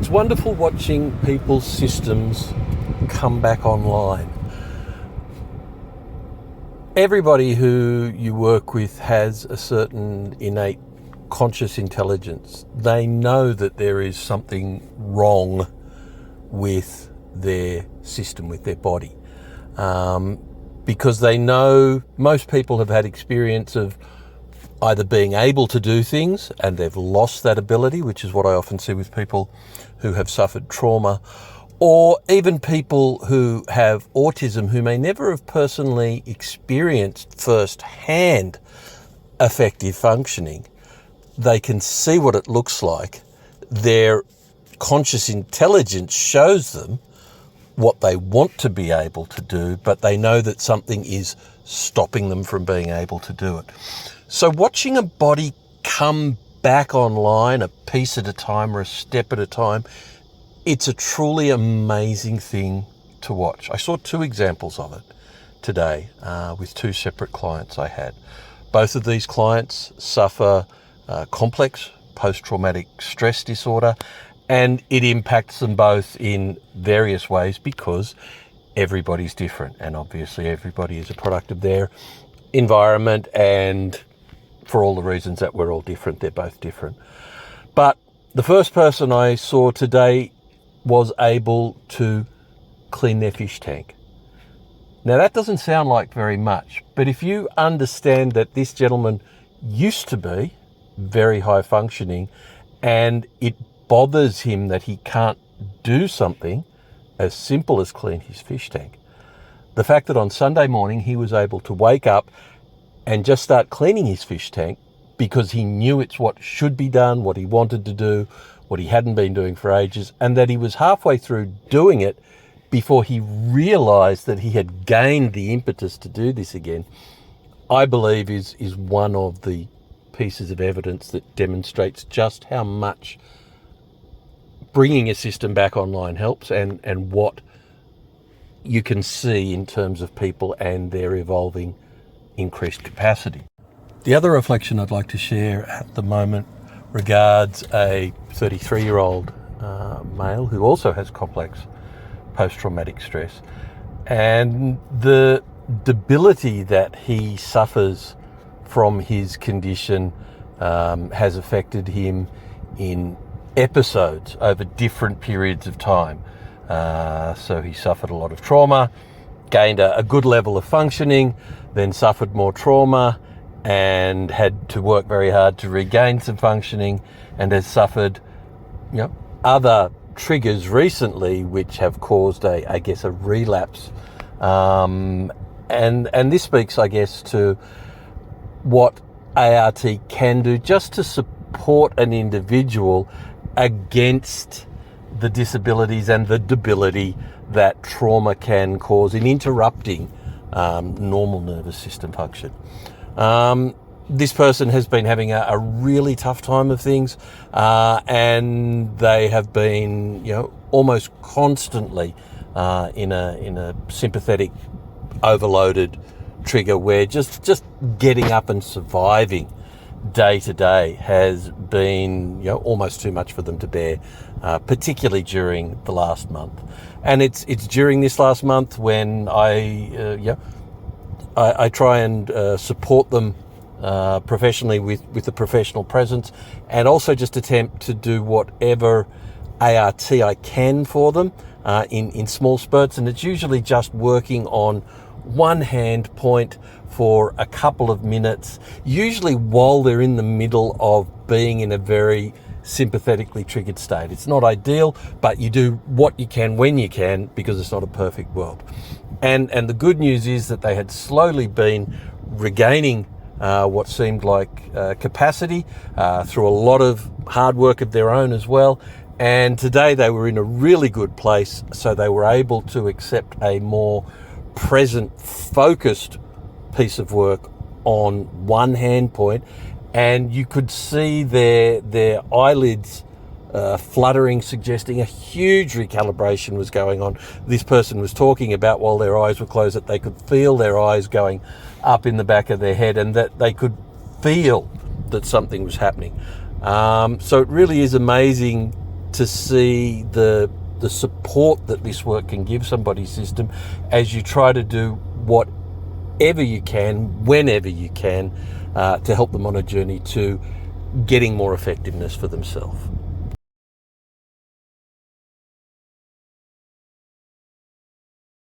It's wonderful watching people's systems come back online. Everybody who you work with has a certain innate conscious intelligence. They know that there is something wrong with their system, with their body. Because they know most people have had experience of either being able to do things and they've lost that ability, which is what I often see with people who have suffered trauma, or even people who have autism who may never have personally experienced firsthand effective functioning. They can see what it looks like. Their conscious intelligence shows them what they want to be able to do, but they know that something is stopping them from being able to do it. So watching a body come back online a piece at a time or a step at a time, it's a truly amazing thing to watch. I saw two examples of it today with two separate clients I had. Both of these clients suffer complex post-traumatic stress disorder, and it impacts them both in various ways because everybody's different, and obviously everybody is a product of their environment, and for all the reasons that we're all different, they're both different. But the first person I saw today was able to clean their fish tank. Now that doesn't sound like very much, but if you understand that this gentleman used to be very high functioning and it bothers him that he can't do something as simple as clean his fish tank. The fact that on Sunday morning he was able to wake up and just start cleaning his fish tank because he knew it's what should be done, what he wanted to do, what he hadn't been doing for ages, and that he was halfway through doing it before he realized that he had gained the impetus to do this again, I believe is one of the pieces of evidence that demonstrates just how much bringing a system back online helps, and what you can see in terms of people and their evolving increased capacity. The other reflection I'd like to share at the moment regards a 33-year-old male who also has complex post-traumatic stress, and the debility that he suffers from his condition has affected him in episodes over different periods of time. So he suffered a lot of trauma, gained a good level of functioning, then suffered more trauma and had to work very hard to regain some functioning, and has suffered, other triggers recently which have caused a relapse. And this speaks, I guess, to what A.R.T can do just to support an individual against the disabilities and the debility that trauma can cause in interrupting normal nervous system function. This person has been having a really tough time of things, and they have been, almost constantly in a sympathetic overloaded trigger where just getting up and surviving day to day has been, almost too much for them to bear, particularly during the last month. And it's during this last month when I try and support them professionally with a professional presence, and also just attempt to do whatever A.R.T I can for them in small spurts. And it's usually just working on one hand point for a couple of minutes, usually while they're in the middle of being in a very sympathetically triggered state. It's not ideal, but you do what you can when you can, because it's not a perfect world. And the good news is that they had slowly been regaining what seemed like capacity through a lot of hard work of their own as well. And today they were in a really good place, so they were able to accept a more present, focused piece of work on one hand point, and you could see their eyelids fluttering, suggesting a huge recalibration was going on. This person was talking about, while their eyes were closed, that they could feel their eyes going up in the back of their head, and that they could feel that something was happening. So it really is amazing to see the support that this work can give somebody's system as you try to do whatever you can, whenever you can, to help them on a journey to getting more effectiveness for themselves.